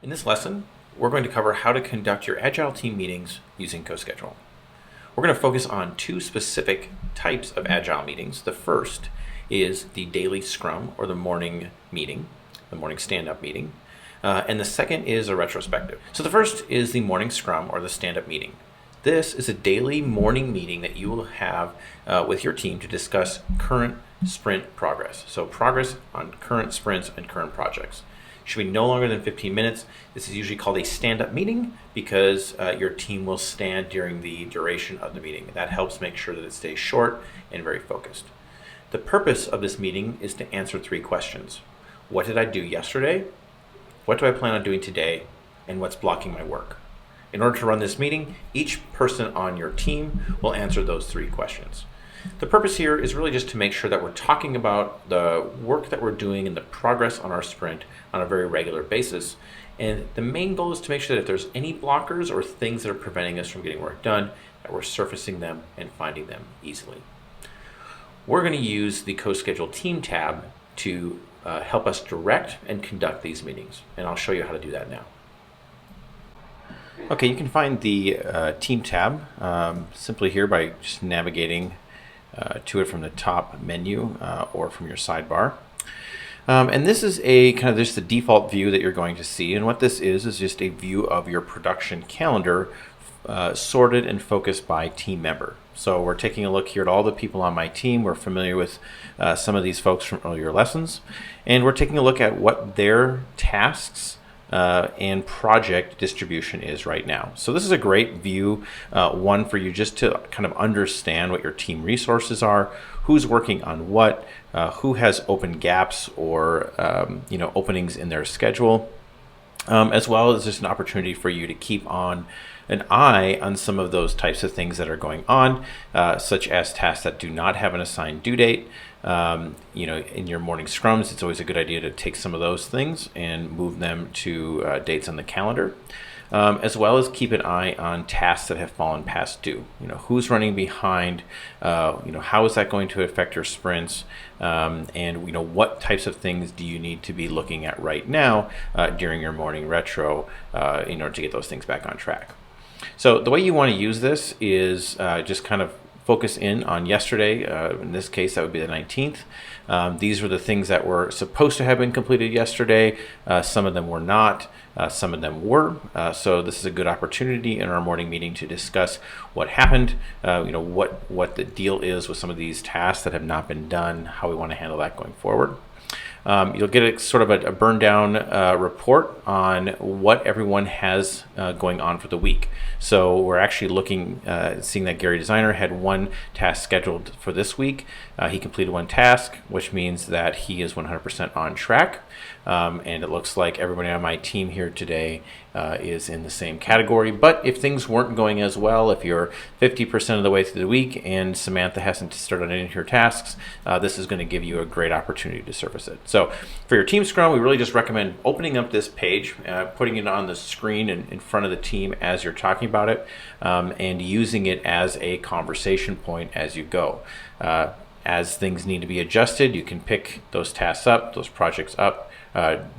In this lesson, we're going to cover how to conduct your Agile team meetings using CoSchedule. We're going to focus on two specific types of Agile meetings. The first is the daily Scrum or the morning meeting, the morning stand-up meeting. And the second is a retrospective. So the first is the morning Scrum or the stand-up meeting. This is a daily morning meeting that you will have with your team to discuss current sprint progress. So progress on current sprints and current projects. Should be no longer than 15 minutes. This is usually called a stand-up meeting because your team will stand during the duration of the meeting. That helps make sure that it stays short and very focused. The purpose of this meeting is to answer three questions. What did I do yesterday? What do I plan on doing today? And what's blocking my work? In order to run this meeting, each person on your team will answer those three questions. The purpose here is really just to make sure that we're talking about the work that we're doing and the progress on our sprint on a very regular basis. And the main goal is to make sure that if there's any blockers or things that are preventing us from getting work done, that we're surfacing them and finding them easily. We're going to use the CoSchedule team tab to help us direct and conduct these meetings. And I'll show you how to do that now. Okay, you can find the team tab simply here by just navigating to it from the top menu or from your sidebar. And this is a kind of just the default view that you're going to see. And what this is just a view of your production calendar sorted and focused by team member. So we're taking a look here at all the people on my team. We're familiar with some of these folks from earlier lessons. And we're taking a look at what their tasks and project distribution is right now. So this is a great view, one for you just to kind of understand what your team resources are, who's working on what, who has open gaps or openings in their schedule, as well as just an opportunity for you to keep on an eye on some of those types of things that are going on, such as tasks that do not have an assigned due date. In your morning scrums, it's always a good idea to take some of those things and move them to dates on the calendar, as well as keep an eye on tasks that have fallen past due. Who's running behind, how is that going to affect your sprints, and what types of things do you need to be looking at right now during your morning retro in order to get those things back on track. So the way you want to use this is just kind of focus in on yesterday. In this case, that would be the 19th. These were the things that were supposed to have been completed yesterday. Some of them were not. Some of them were. So this is a good opportunity in our morning meeting to discuss what happened, what the deal is with some of these tasks that have not been done, how we want to handle that going forward. You'll get a sort of a burn down report on what everyone has going on for the week. So we're actually looking, seeing that Gary Designer had one task scheduled for this week. He completed one task, which means that he is 100% on track. And it looks like everybody on my team here today is in the same category. But if things weren't going as well, if you're 50% of the way through the week and Samantha hasn't started on any of her tasks, this is going to give you a great opportunity to surface it. So for your team scrum, we really just recommend opening up this page, putting it on the screen in front of the team as you're talking about it, and using it as a conversation point as you go. As things need to be adjusted, you can pick those tasks up, those projects up,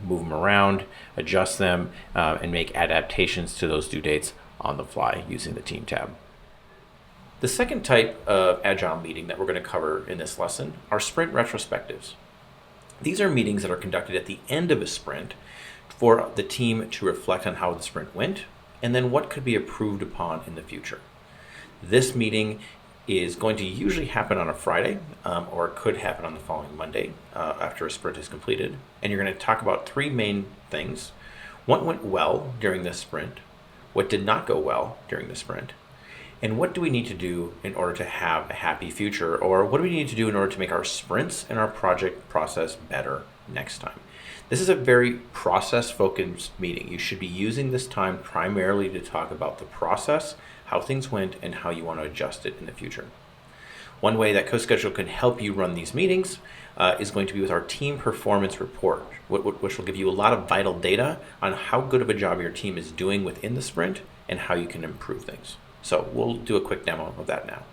move them around, adjust them, and make adaptations to those due dates on the fly using the team tab. The second type of Agile meeting that we're going to cover in this lesson are sprint retrospectives. These are meetings that are conducted at the end of a sprint for the team to reflect on how the sprint went and then what could be improved upon in the future. This meeting is going to usually happen on a Friday, or it could happen on the following Monday after a sprint is completed. And you're going to talk about three main things. What went well during this sprint? What did not go well during the sprint? And what do we need to do in order to have a happy future? Or what do we need to do in order to make our sprints and our project process better next time? This is a very process-focused meeting. You should be using this time primarily to talk about the process, how things went, and how you want to adjust it in the future. One way that CoSchedule can help you run these meetings is going to be with our team performance report, which will give you a lot of vital data on how good of a job your team is doing within the sprint and how you can improve things. So we'll do a quick demo of that now.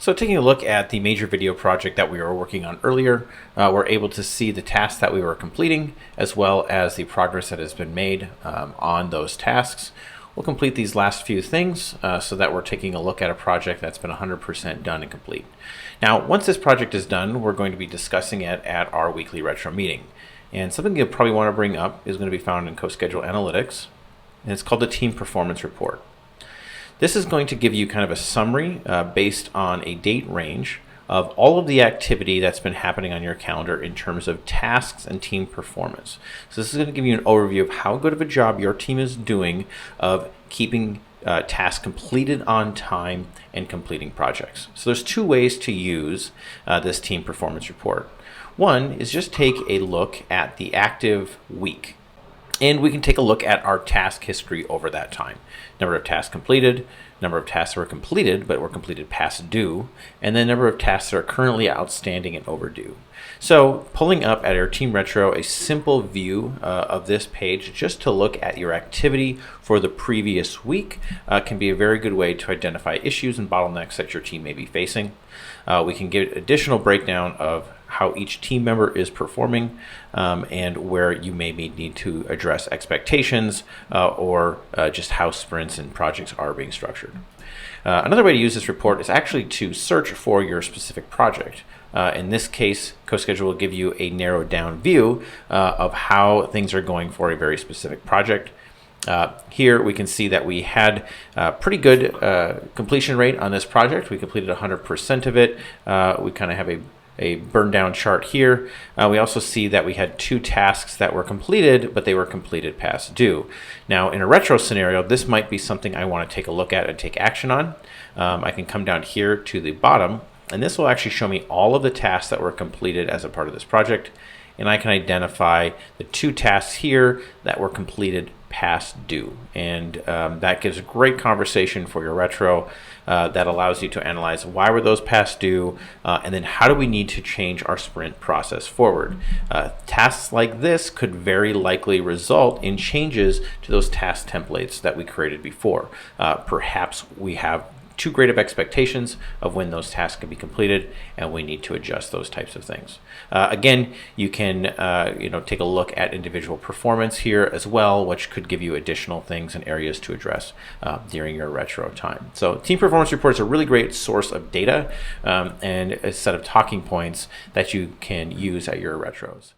So taking a look at the major video project that we were working on earlier, we're able to see the tasks that we were completing, as well as the progress that has been made on those tasks. We'll complete these last few things so that we're taking a look at a project that's been 100% done and complete. Now, once this project is done, we're going to be discussing it at our weekly retro meeting. And something you'll probably want to bring up is going to be found in CoSchedule Analytics, and it's called the Team Performance Report. This is going to give you kind of a summary based on a date range of all of the activity that's been happening on your calendar in terms of tasks and team performance. So this is going to give you an overview of how good of a job your team is doing of keeping tasks completed on time and completing projects. So there's two ways to use this team performance report. One is just take a look at the active week. And we can take a look at our task history over that time. Number of tasks completed, number of tasks that were completed but were completed past due, and then number of tasks that are currently outstanding and overdue. So pulling up at our Team Retro a simple view of this page just to look at your activity for the previous week can be a very good way to identify issues and bottlenecks that your team may be facing. We can get additional breakdown of how each team member is performing and where you may need to address expectations or just how sprints and projects are being structured. Another way to use this report is actually to search for your specific project. In this case, CoSchedule will give you a narrowed down view of how things are going for a very specific project. Here we can see that we had a pretty good completion rate on this project. We completed 100% of it. We kind of have a burn down chart here. We also see that we had 2 tasks that were completed, but they were completed past due. Now, in a retro scenario, this might be something I want to take a look at and take action on. I can come down here to the bottom, and this will actually show me all of the tasks that were completed as a part of this project. And I can identify the 2 tasks here that were completed past due. And that gives a great conversation for your retro that allows you to analyze why were those past due, and then how do we need to change our sprint process forward. Tasks like this could very likely result in changes to those task templates that we created before. Perhaps we have too great of expectations of when those tasks can be completed, and we need to adjust those types of things. Again, you can take a look at individual performance here as well, which could give you additional things and areas to address during your retro time. So team performance reports are a really great source of data and a set of talking points that you can use at your retros.